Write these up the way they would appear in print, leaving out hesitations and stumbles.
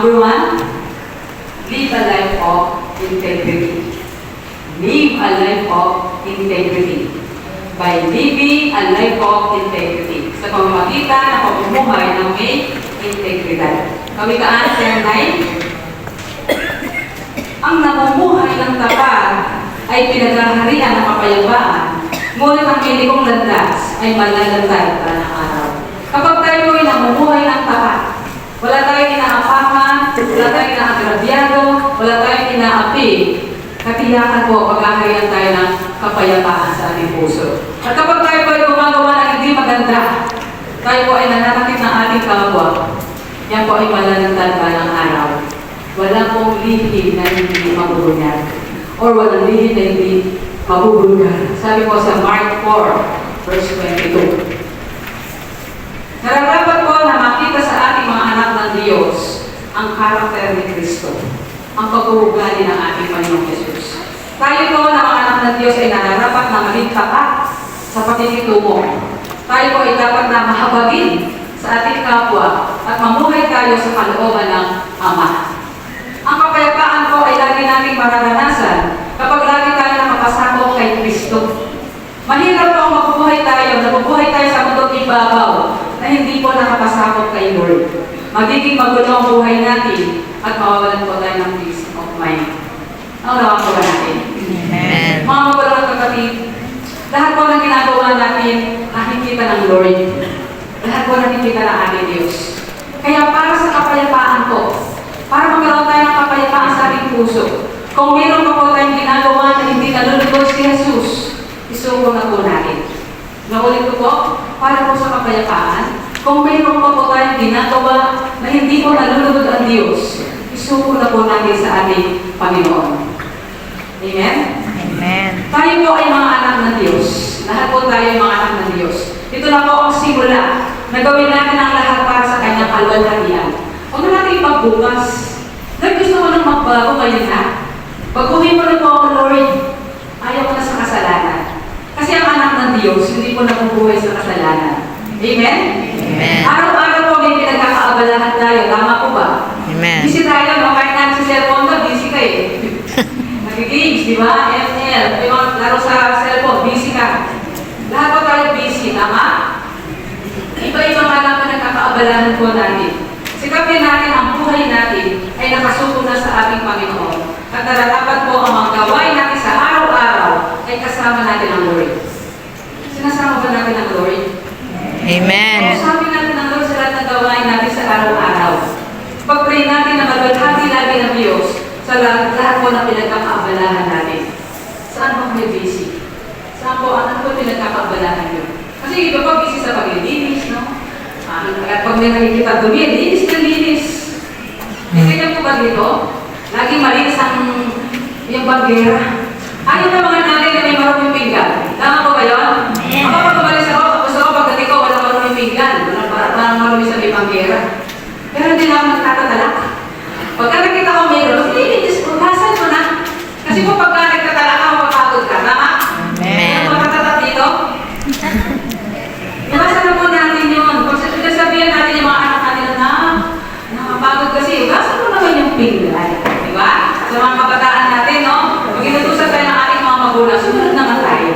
Number one, live a life of integrity. Live a life of integrity. By living a life of integrity. Sa pamamagitan ng pamumuhay ng may integridad. Kawikaan 7:9. Ang namumuhay ng tapat ay pinaghaharian ng kapayapaan, ngunit ang pilikong landas ay malalantad para ng araw. Kapag tayo ay namumuhay ng tapat, wala tayong inaapakan, wala tayong inaagrabyado, wala tayong inaapi, katiyakan po, paghaharian tayo ng kapayapaan sa ating puso. At kapag tayo po ay gumagawa ng hindi maganda, tayo po ay nananakit ng ating kapwa, yan po ay malalantad pa ng araw. Wala pong lihim na hindi mabubulgar. Or walang lihim na hindi mabubulgar. Sabi po sa Mark 4, verse 22. Nararapat po na makita sa ating mga anak ng Diyos ang karakter ni Kristo, ang pag-uugali ng ating Panginoong Jesus. Tayo po na mga anak ng Diyos ay nararapat na maging tapat sa pakikitungo. Tayo po ay dapat na mahabagin sa ating kapwa at mamuhay tayo sa kalooban ng Ama. Ang kapayapaan po ay lagi nating mararanasan kapag lagi tayo nakapasakop kay Kristo. Mahirap po ang mabubuhay tayo sa mundong ibabaw na hindi po nakapasakop kay Lord. Magiging magulo ang buhay natin at mawawalan po tayo ng peace of mind. Ang nawa po ba natin? Amen. Mga magulo at kapatid, lahat po ng ginagawa natin nakikita ng Lord. Lahat po nakikita ng ating Diyos. Kaya para sa kapayapaan po, para magkaroon tayo ng kapayapaan sa ating puso, kung meron pa po tayong ginagawa na hindi nalulugod si Jesus, isuko na po natin. Naulit ko po, para po sa kapayapaan, kung meron pa po tayong ginagawa na hindi po nalulugod ang Diyos, isuko na po natin sa ating Panginoon. Amen? Amen. Tayo po ay mga anak ng Diyos. Lahat po tayo ay mga anak ng Diyos. Ito na po ang simula na gawin natin ang lahat para sa kanyang kalwalhatian. Huwag na natin pagbukas. Lord, gusto ko nang magbago ngayon na. Baguhin mo na po ako, Lord. Ayaw ko na sa kasalanan. Kasi ang anak ng Diyos, hindi po nabubuhay sa kasalanan. Amen? Amen. Araw-araw po may pinagkakaabalahan tayo. Tama po ba? Amen. Busy tayo, no? Kahit na sa cellphone ka, busy ka eh. Nag-games, di ba? ML, may mga laro sa cellphone, busy ka. Lahat po tayo busy, tama? Iba-iba nga lang pinagkakaabalahan po natin. Sikapin natin ang buhay natin ay nakasuko na sa ating Panginoon. At nararapat po ang mga gawain natin sa araw-araw ay kasama natin ang Lord. Sinasama ba natin ang Lord? Amen. Sabi natin ang Lord sa lahat ng gawain natin sa araw-araw. Pag-pray natin na maluwalhati lagi ng Diyos sa lahat po na pinagkakaabalahan natin. Saan po kayo busy? Saan po, ano po pinagkakaabalahan nyo? Kasi iba pa busy sa paglilinis, no? At pag may nakikita dumi, linis na linis. Ganyan po ba dito? Lagi malinis yung banggera. Ayaw na mga nanay na may maruming pinggan. Tama po ba yun? Ako pag umalis ako, gusto ko pagdating ko, wala maruming pinggan. Walang maruming sa may banggera. Pero hindi na ako nagtatalak. Pagka nakita ko mayroon, linis ko, lasan ko na. Kasi po pagka nagtatalak ako, mapagod ka. Tama? Amen. Ano magtatatak dito? Nabasa na po natin yun. Kung sabihan natin yung mga anak natin na nakapagod kasi, ugasan mo naman yung pinggan. Di ba? Sa mga kabataan natin, no? Pag inutusan tayo ng ating mga magulang, sumunod naman tayo.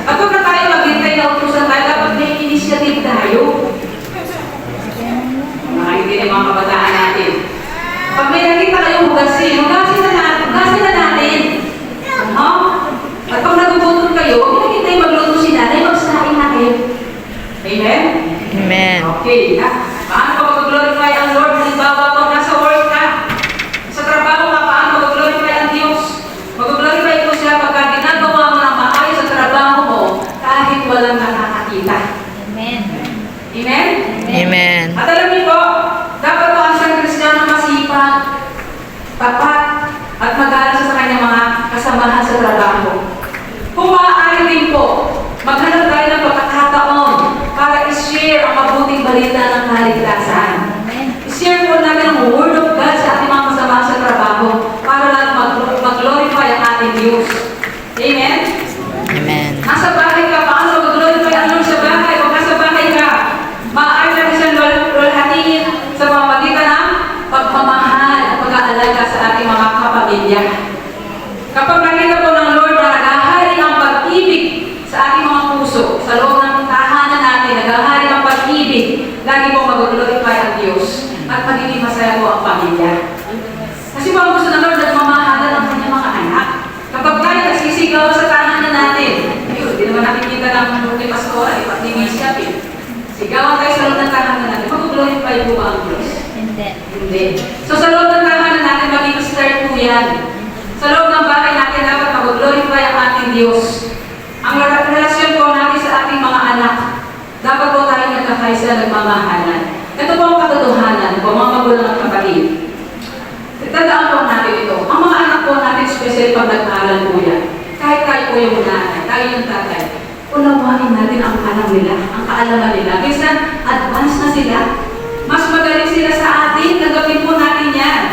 At kung na tayo maghintay na utusan tayo, dapat may initiative tayo. Makakintay yung mga kabataan natin. Pag may nakita kayong hugasin, hugasin na natin. No? At pag nagugutom kayo, huwag nakintay magluto si nanay, magsain na kayo. Amen? Amen. Okay. Paano ka mag-glorify ang Lord? Halimbawa pag nasa work ka, sa trabaho ka, paano mag-glorify ang Diyos? Mag-glorify ko siya pagka ginagawa mo ng maayos sa trabaho mo kahit walang nakakakita. Amen. Amen? Amen. At alam niyo po, dapat po ang isang Kristiyano masipag, tapat, at mag-aaral sa kanyang mga kasamahan sa trabaho. Kung maaari din po, maghanap tayo ng pagkakataon para i-share ang mabuting balita ng kaligtasan. I-share po natin ang Word of God sa ating mga kasamahan sa trabaho para lang mag-glorify ang ating Diyos. Amen? Amen. Nasa bahay ka, paano mag-glorify ang Lord sa bahay? Kung nasa bahay ka, maaari natin siyang lulhatiin sa pamamagitan ng pagmamahal ni Pastora, ni Bishop eh. Sigawan tayo sa loob ng tahanan natin. Mag-glorify po ba ang Diyos? Hindi. Hindi. So sa loob ng tahanan natin, maging start po yan. Sa loob ng bahay natin, dapat mag-glorify ang ating Diyos. Ang relasyon po natin sa ating mga anak, dapat po tayo nagkakaisa, nagmamahalan. Ito po ang katotohanan po, mga magulang at kapatid. Tandaan po natin ito. Ang mga anak po natin, especially pag nag-aaral po yan, kahit tayo po yung nanay, tayo yung tatay, unawain natin ang alam nila, ang kaalaman nila. Minsan, advance na sila. Mas magaling sila sa atin, nagawin po natin yan.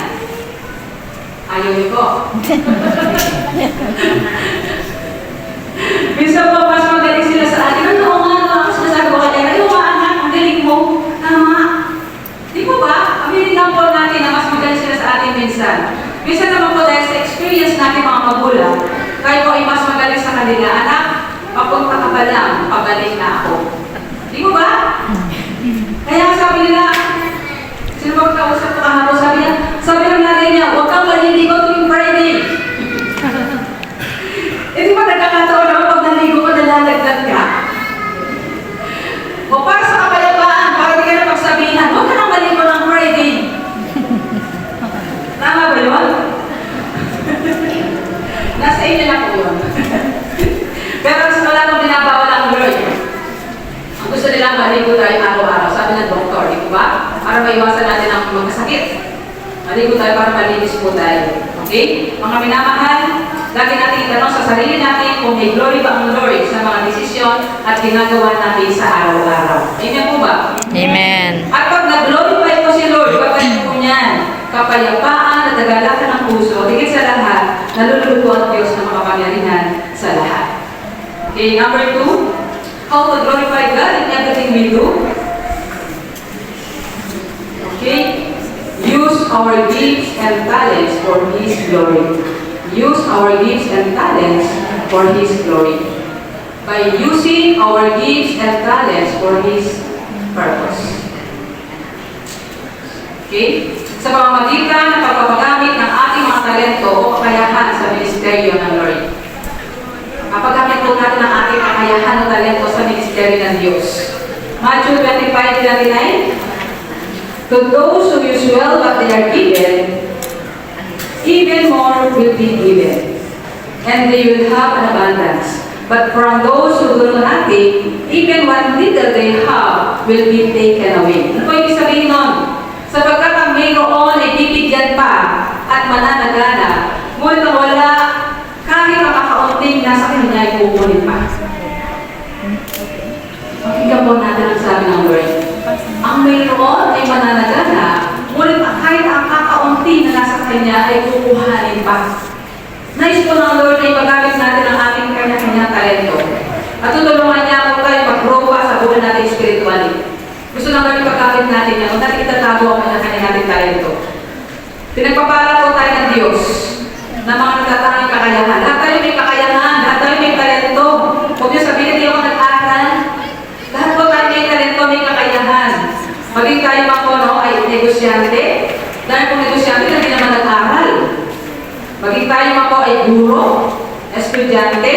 Ayaw niyo po. Minsan po, mas magaling sila sa atin. Ano nga, ako sinasabi ko kaya, ayaw nga anak, ang galing mo. Tama. Di po ba? Aminin lang po natin na mas magaling sila sa atin minsan. Minsan naman po dahil sa experience natin mga magulang, kayo po ay mas magaling sa kanila. Anak, papunta ka pa lang, pabalik na ako. Di mo ba? Kaya sabi nila, sino ba kausap ko kahapon? Sabi ng nanay niya, huwag kang maliligo tuwing Friday. Eh di ba nagkakataon naman pag naligo ko, nalalagdag ka? O para sa kapayapaan, para di ka na pagsabihan, huwag ka nang maligo ng Friday. Tama ba yun? Nasa inyo na po yun. Pero wala nang binabawal ang Lord. Ang gusto nilang maligo tayo araw-araw, sabi ng doktor, di ba? Para maiwasan natin ang magkasakit. Maligo tayo para malinis po tayo. Okay? Mga minamahal, lagi natin itanong sa sarili natin kung may glory ba ang Lord sa mga desisyon at ginagawa natin sa araw-araw. Amen po ba? Amen. At pag nag-glorify po si Lord, pagkain po niyan, kapayapaan at nagalakan ng puso, higit sa lahat, naluluto ang Diyos ng makapangyarihan sa lahat. Okay, number 2, how to glorify God in everything we do. Okay, use our gifts and talents for His glory. Use our gifts and talents for His glory. By using our gifts and talents for His purpose. Okay? Sa pamamagitan ng pagpapagamit ng ating mga talento o kakayahan sa ministeryo ng Lord. Kapagamit po natin ang ating kakayahan o talento sa ministeryo ng Diyos. Matthew 25:29. To those who use well what they are given, even more will be given, and they will have an abundance. But from those who do nothing, even what little they have will be taken away. Ano po ibig sabihin nun? Sapagkat ang mayroon ay bibigyan pa at mananagana, ngunit ang wala, kahit ang kakaunting nasa kanya ay kukunin pa. Pakinggan po natin ang sabi ng Lord. Ang mayroon ay mananagana, ngunit kahit ang kakaunti na nasa kanya ay kukuhanin pa. Nais po ng Lord ay magamit natin ang ating kanya-kanyang talento. At tutulungan niya po tayo mag-grow pa sa buhay natin spiritually. Gusto ng Lord ipagkamit natin yan, kung natin itatago ang kanya-kanya nating talento. Pinagpapala po tayo ng Diyos na mga natatanging kakayahan. Lahat tayo may kakayahan, lahat tayo may talento. Huwag niyo sabihin, hindi ako nag-aral. Lahat po tayo may talento, may kakayahan. Maging tayo pa po ay negosyante. Dahil kung negosyante, hindi naman nag-aral. Maging tayo pa po ay guro, estudyante,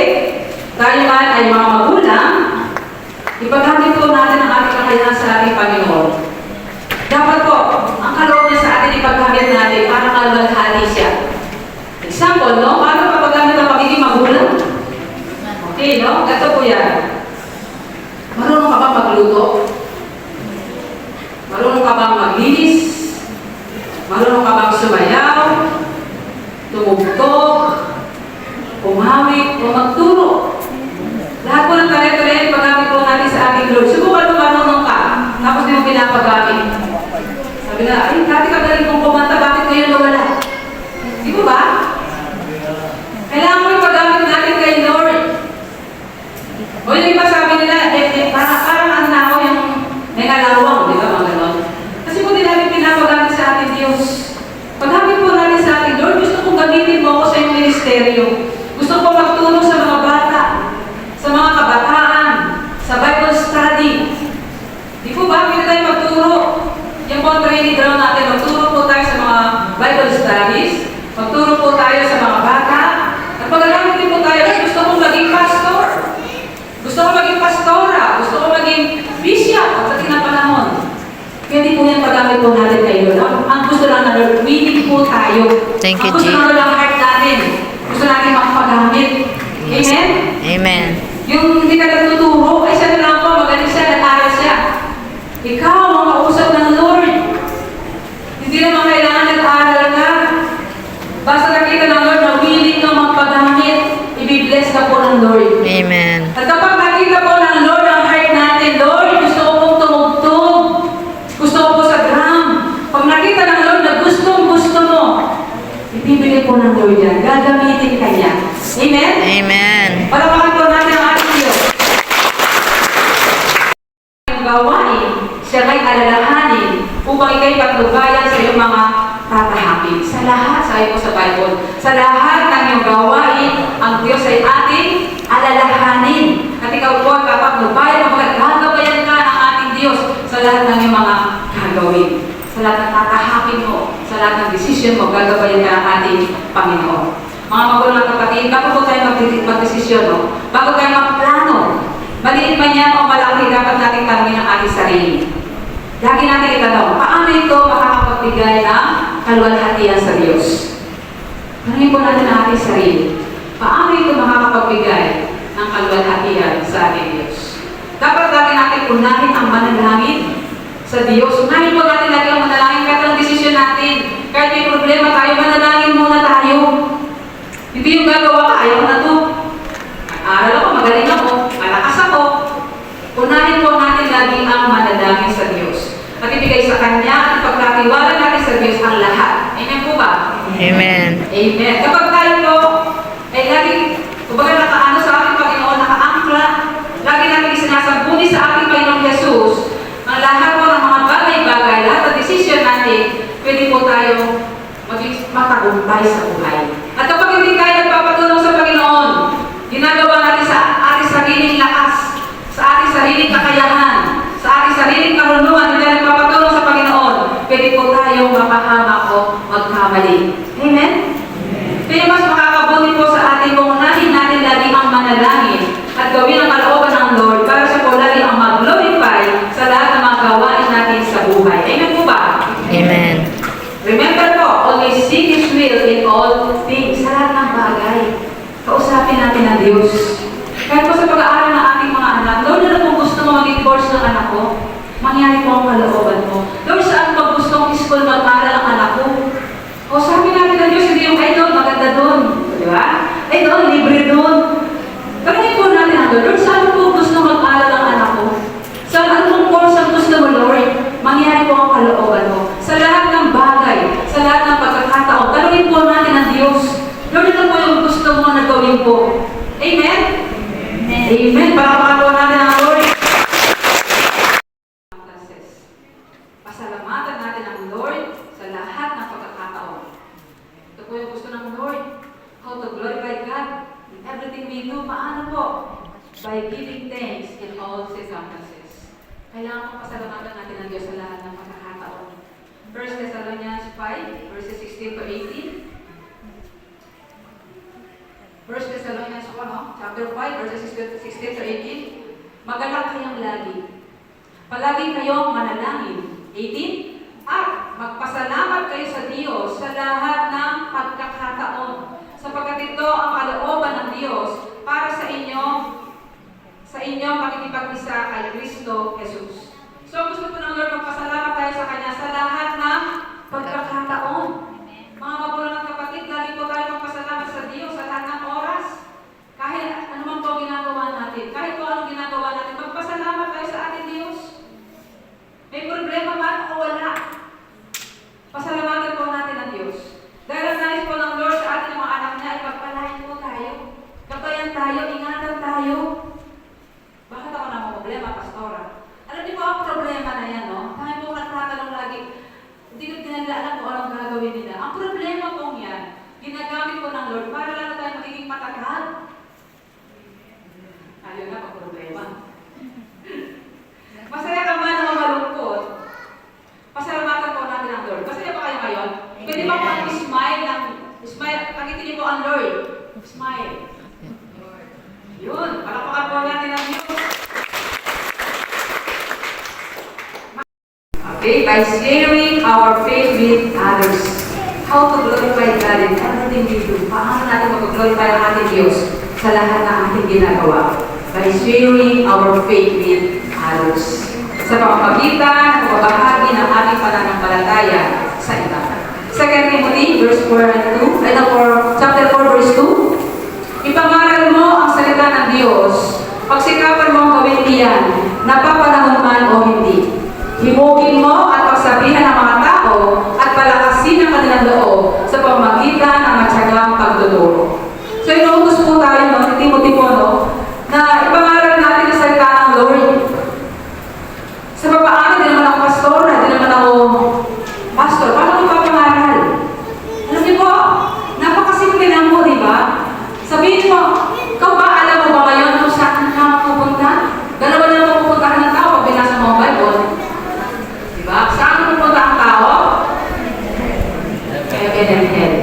tayo man ay mga magulang, ipagkamit po natin ang ating kakayahan sa ating Panginoon. Dapat po, ang kaloob niya sa atin ipagkamit natin para kalwalhati siya. Example, no? Paano papagamit ang pagiging magulang? Okay, no? Ito po yan. Marunong ka bang magluto? Marunong ka bang maglinis? Marunong ka bang sumayaw? Tumugtog? Umawit? O magturo? Lahat po ng talento na yan, paggamit po natin sa ating Lord. Subukan mo marunong ka, tapos di mo pinapagamit. Sabi na, ay, dati ka galing kong kumanta, bakit ngayon nawala? Di ba ba? Kailangan mo ipagamit natin kay Lord. O yung iba sabi nila, parang ang nao yung nangalawang, di ba mga ganon? Kasi kung di natin pinapagamit sa ating Diyos, paggamit po natin sa ating Lord, gusto kong gamitin mo ako sa iyong ministeryo. Gusto ko magtulong sa mga bata, sa mga kabataan, sa Bible study. Di po ba, pwede tayo magturo? Yung po ang training ground natin, magturo po tayo sa mga Bible studies, magturo po tayo sa mga bata, at pagkagamit din po tayo, gusto kong maging pastor. Gusto kong maging tayo. Thank you, Ang gusto Jesus. ng Lord ang heart natin. Gusto natin makapagamit. Yes. Amen? Amen. Yung hindi ka nagtuturo, ay siya na lang po, magaling siya, nag-aral siya. Ikaw, ang kausap ng Lord. Hindi naman kailangan nag-aral ka. Basta nakita ng Lord na willing kang magpagamit, i-bless ka po ng Lord. Amen. At kapag nakita po ng Lord ang heart natin, Lord, gusto ko pong tumugtog. Gusto ko po sa drum. Pag nakita ng Lord na gustong-gusto mo, ibibigay po ng Lord yan. Gagamitin ka niya. Amen? Amen. Palapakan po natin ang ating Diyos. Ang gawain, siya ay alalahanin upang ikay patnubayan sa iyong mga tatahakin. Sa lahat, sabi po sa Bible, sa lahat ng iyong gawain, ang Diyos ay ating alalahanin. At ikaw po ay papatnubayan kapag gagabayan ka ng ating Diyos sa lahat ng iyong mga gagawin. Sa lahat ng tatahakin mo, sa lahat ng desisyon mo, gagabayan ka ng ating Panginoon. Mga magulang at kapatid, bago po tayo mag-desisyon, no? Bago tayo magplano, maliit man yan o malaki, dapat natin tanongin ang ating sarili. Lagi natin itanong, paano ito makakapagbigay ng kaluwalhatian sa Diyos? Tanongin po natin ang ating sarili. Paano ito makakapagbigay ng kaluwalhatian sa ating Diyos? Dapat lagi natin unahin ang manalangin sa Diyos. Unahin po natin lagi ang manalangin kahit ang desisyon natin. Kahit may problema tayo, manalangin muna tayo. Hindi yung gagawa ka, ayaw na to. Aral ako, magaling ako, malakas ako. Unahin po natin lagi ang manalangin sa Diyos. At ibigay sa Kanya at ipagkatiwala natin sa Diyos ang lahat. Amen po ba? Amen. Amen. Kapag tayo po, ay lagi, kumbaga nakaano sa ating Panginoon, nakaangkla, lagi natin isinasambuni sa ating Panginoon Jesus, ang lahat po ng mga bagay-bagay, lahat ng desisyon natin, pwede po tayo maging matagumpay sa buhay. At kapag hindi tayo nagpapatulong sa Panginoon, ginagawa natin sa ating sariling lakas, sa ating sariling kakayahan, sa ating sariling karunungan, hindi tayo nagpapatulong sa Panginoon, pwede po tayong mapahamak o magkamali. Amen? Kaya mas makakabuti po sa ating kung unahin natin lagi ang manalangin at gawin ang kalooban ng Lord para siya po lagi ang mag-glorify sa lahat ng mga gawain natin sa buhay. Amen po ba? Amen. Remember po, always seek His will in all things. Sa lahat ng bagay, kausapin natin ang Diyos. Kahit po sa pag-aaral ng ating mga anak, Lord, ano kung gusto mo maging course ng anak ko, mangyari po ang kalooban mo. Lord, saan ba gustong school mag-aaral ang anak ko? Kausapin natin ang Diyos, hindi yung ay doon, maganda doon. Di ba? Ay doon, libre doon. Tanungin po natin ang Lord, saan po gusto mag-aaral ang anak ko? Sa anong course ang gusto mo, Lord? Mangyari po ang kalooban mo. Sa lahat ng bagay, sa lahat ng pagkakataon, tanungin po natin ang Diyos. Lord, ito po yung gusto mo na gawin po. Amen? Amen. Amen. Palakpakan po natin ang Lord. Pasalamatan natin ang Lord sa lahat ng pagkakataon. Ito po yung gusto ng Lord. How to glorify God in everything we do. Paano po? By giving thanks in all circumstances. Kailangan po pasalamatan natin ang Diyos sa lahat ng pagkakataon. 1 Thessalonians 5, verses 16 to 18. 1 Thessalonians 1, chapter 5, verses 16 to 18. Magalak kayong lagi. Palagi kayong manalangin. 18. At magpasalamat kayo sa Diyos sa lahat ng pagkakataon, sapagkat ito ang kalooban ng Diyos para sa inyong pakikipag-isa kay Kristo Jesus. So gusto ko ng Lord magpasalamat tayo sa Kanya sa lahat ng pagkakataon. Mga magulang at kapatid, lagi po tayo magpasalamat sa Diyos sa lahat ng oras. Kahit anumang po ginagawa natin, kahit po anong ginagawa natin, magpasalamat tayo sa ating Diyos. May problema man o wala, pasalamatan po natin ang Diyos. Dahil ang nais po ng Lord sa ating mga anak niya, ipagpalain po tayo. Gabayan tayo, ingatan tayo. Bakit ako na problema, Pastora? Alam niyo po ang problema na yan, no? Tayo po nagtatanong lagi, hindi ko alam kung anong gagawin nila. Ang problema pong yan, ginagamit po ng Lord para lalo tayo magiging matagal. Ayaw na pag problema. Masaya ka man o malungkot, pasalamatan po natin ang Lord. Masaya ba kayo ngayon? Pwede ba po smile pakitin niyo po ang Lord. Smile. Yun, palakpakan po natin ang Diyos. Okay, by sharing our faith with others. how to glorify God in everything we do. Paano natin mag-glorify ang ating Diyos sa lahat ng ating ginagawa? By sharing our faith with others. Sa pamamagitan ng pagbabahagi ng ating pananampalataya sa iba. 2 Timothy verse 4 and 2, chapter 4 verse 2. Ipangaral mo ang salita ng Diyos. Pagsikapan mo ang gawin niyan, napapanahon man o hindi. Himugin mo at pagsabihan ng mga tao at palakasin ang kanilang loob sa pamamagitan ng matyagang pagtuturo. So inuutos po tayo, no, ni Timothy po, no, na ipangaral natin ang salita ng Lord. Sa papaano, di naman ako pastora, di naman ako pastor. Paano ko papangaral? Alam niyo po, napakasimple lang po, di ba? Sabihin mo, ikaw ba, alam mo ba ngayon kung saan ka pupunta? Dalawa lang po pupuntahan ng tao pag binasa mo ang Bible. Di ba? Saan pupunta ang tao? Heaven and hell.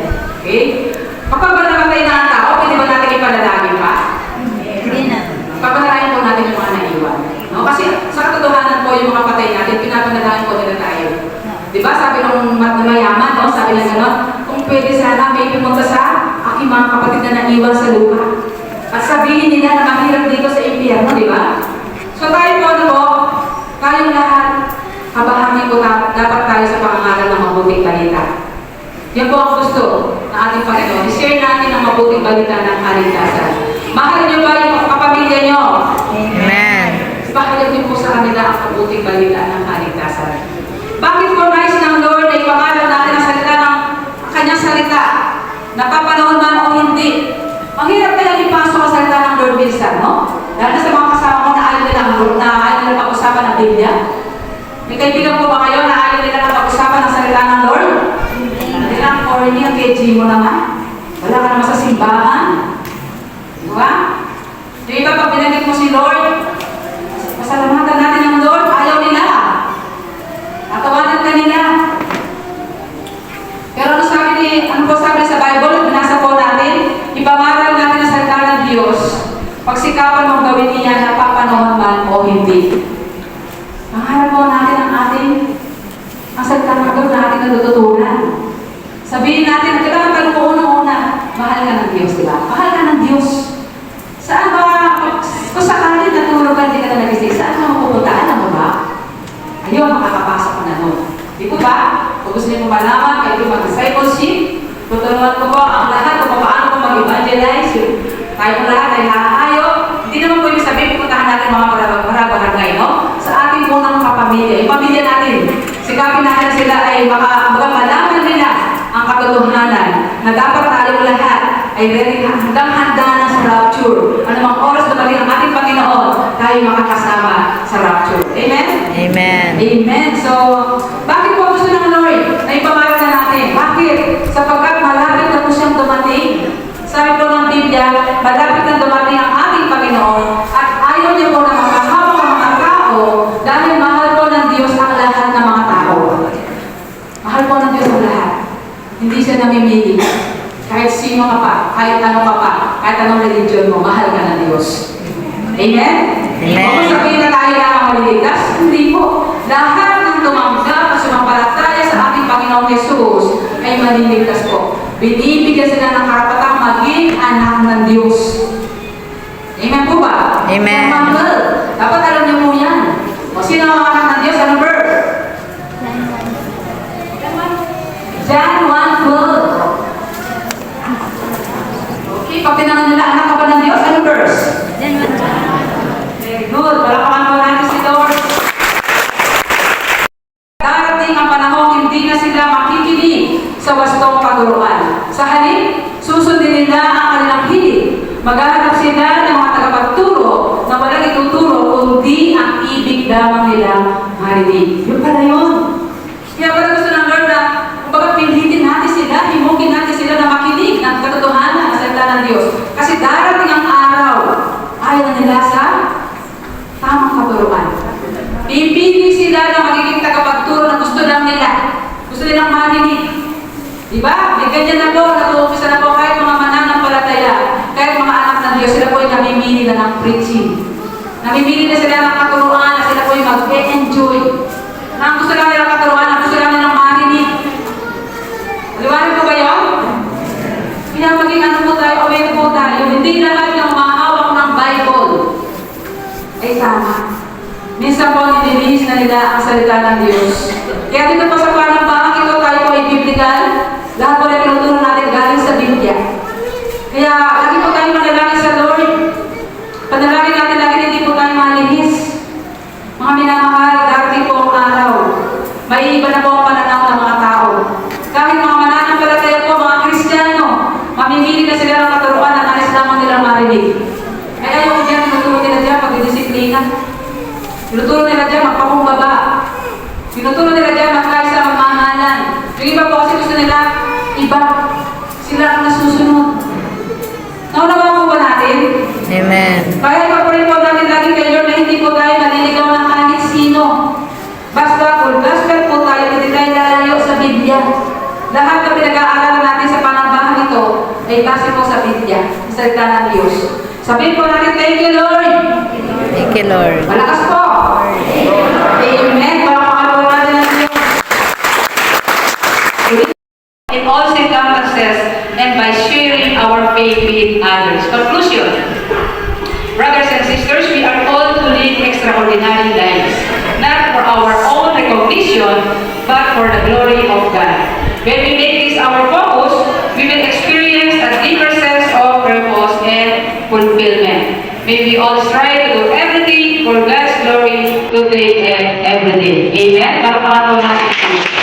Okay? Kapag ba namatay na ang tao, pwede ba natin ipanalangin pa? Hindi na. Papanalangin po natin yung mga naiwan. No? Kasi sa katotohanan po, yung mga patay natin, pinapanalangin po nila tayo. Di ba? Sabi ng mayaman, no? Sabi lang gano'n, kung pwede sana may pumunta sa aking mga kapatid na naiwan sa lupa. At sabihin nila na mahirap dito sa impyerno, di ba? So tayo po, ano po, tayong lahat, kabahagi po dapat tayo sa pangangaral ng mabuting balita. Yan po ang gusto ng ating Panginoon. I-share natin ang mabuting balita ng kaligtasan. Mahal niyo ba yung kapamilya niyo? Amen. Ipahayag niyo po sa kanila ang mabuting balita ng kaligtasan. Bakit po nais ng Lord na ipangaral natin ang salita ng kanyang salita? Napapanahon man o hindi. Mahirap kaya ipasok ang salita ng Lord minsan, no? Lalo sa mga kasama ko na ayaw nila pag-usapan ng Biblia. May kaibigan po ba kayo na ayaw nila na pag-usapan ng salita ng Lord? Hindi lang, corny, ang keji mo naman. Wala ka naman sa simbahan. Di ba? Yung iba, pag binagit mo si Lord, pasalamatan natin ang Lord, ayaw nila. Natawanan ka nila. Pero ano sabi sa Bible, binasa po natin, ipangaral natin ang salita ng Diyos. Pagsikapan mong gawin niya, napapanahon man o hindi. Pangaral po natin ang salita ng Diyos na ating natututunan. Sabihin natin, kailangan tanong po unang-una, mahal ka ng Diyos, di ba? Mahal ka ng Diyos. Saan ba, kung sakali natulog ka, hindi ka na nagising, saan ka mapupuntaan? Ano ba? Ayun, makakapasok ka na nun. Di po ba? Kung gusto niyo malaman, kayo mag-discipleship, tutulungan ko po ang lahat kung paano ko mag-evangelize. Tayo po lahat ay nakakayo. Hindi naman po yung sabihin, pupuntahan natin mga barangay, no? Sa ating unang kapamilya, yung pamilya natin. Sikapin natin sila ay malaman nila ang katotohanan na dapat tayong lahat ay ready hanggang handa na sa rapture. Anumang oras dumating ang ating Panginoon, tayo makakasama sa rapture. Amen? Amen. Amen. So, bakit po gusto ng Lord na ipangaral na natin? Bakit? Sapagkat malapit na po siyang dumating. Sabi po ng Biblia, malapit na dumating ang ating Panginoon at ayaw niya po na makahawa ang mga tao dahil mahal po ng Diyos ang lahat ng mga tao. Mahal po ng Diyos ang lahat. Hindi siya namimili. Kahit sino ka pa, kahit ano ka pa, kahit anong religion mo, mahal ka ng Diyos. Amen? Amen. Kung sabihin na tayo lang ang maliligtas, hindi po. Lahat ng tumanggap at sumampalataya sa ating Panginoong Yesus ay maliligtas po. Binibigyan sila ng karapatang maging anak ng Diyos. Amen po ba? Amen. Dapat alam niyo po yan. O sino ang anak ng Diyos? Ano verse? John 1:12. Okay, pag tinanong nila, anak ka ba ng Diyos? Ano verse? Very good. Palakpakan po natin si Lord. Darating ang panahon, hindi na sila makikinig sa wastong paturuan. Sa halip, susundin nila ang kanilang hilig. Maghahanap sila ng mga tagapagturo na walang ituturo kundi ang ibig lamang nila marinig. Yun pala yun. Kaya pala gusto ng Lord na kumbaga pilitin natin sila, himugin natin sila na makinig ng katotohanan sa salita ng Diyos. Kasi darating ang araw, ayaw na nila sa tamang katuruan. Pipili sila na magiging tagapagturo na gusto lang nila. Gusto nilang marinig. Diba? May ganyan na po, natuupisa na po kahit mga mananampalataya, kahit mga anak ng Diyos, sila po ay namimili na ng preaching. Namimili na sila ng katuruan na sila po ay mag-enjoy. Na ang gusto lang nilang katuruan, ang gusto lang nilang marinig. Liwanag po maging ano po tayo, aware po tayo. Hindi lahat ng mahawak ng Bible ay tama. Minsan po, nililihis na nila ang salita ng Diyos. Kaya dito po sa panambahan, ito tayo po ay biblical. Lahat po na tinuturo natin galing sa Biblia. Kaya lagi po tayo manalangin sa Lord. Panalangin natin lagi, hindi po tayo malihis. Mga minamahal, darating po ang araw. May iba na po ang pananaw ng mga tao. Kahit mga mananampalataya po, mga Kristiyano, mamimili na sila ng katuruan na nais lamang nilang marinig. Kaya yung diyan, tinuturo nila dyan pagdidisiplina. Tinuturo nila dyan magpakumbaba. Tinuturo nila dyan magkaisa magmamahalan. Yung iba po kasi gusto nila, iba. Sila ang nasusunod. Naunawa po ba natin? Amen. Kaya iba po rin po natin lagi kay Lord na hindi po tayo maliligaw ng kahit sino. Basta full gospel po tayo, hindi tayo lalayo sa Biblia. Lahat na pinag-aaralan natin sa panambahan ito ay base po sa Biblia, sa salita ng Diyos. Sabihin po natin, thank you Lord. Thank you, Lord. Malakas po. Amen. Palakpakan po natin ang Diyos. In all circumstances and by sharing our faith with others. Conclusion. Brothers and sisters, we are called to live extraordinary lives, not for our own recognition, but for the glory of God. When we make this our focus, we will experience a deeper sense of purpose and fulfillment. May we all strive to do everything for God's glory today and every day. Amen. Palakpakan po natin.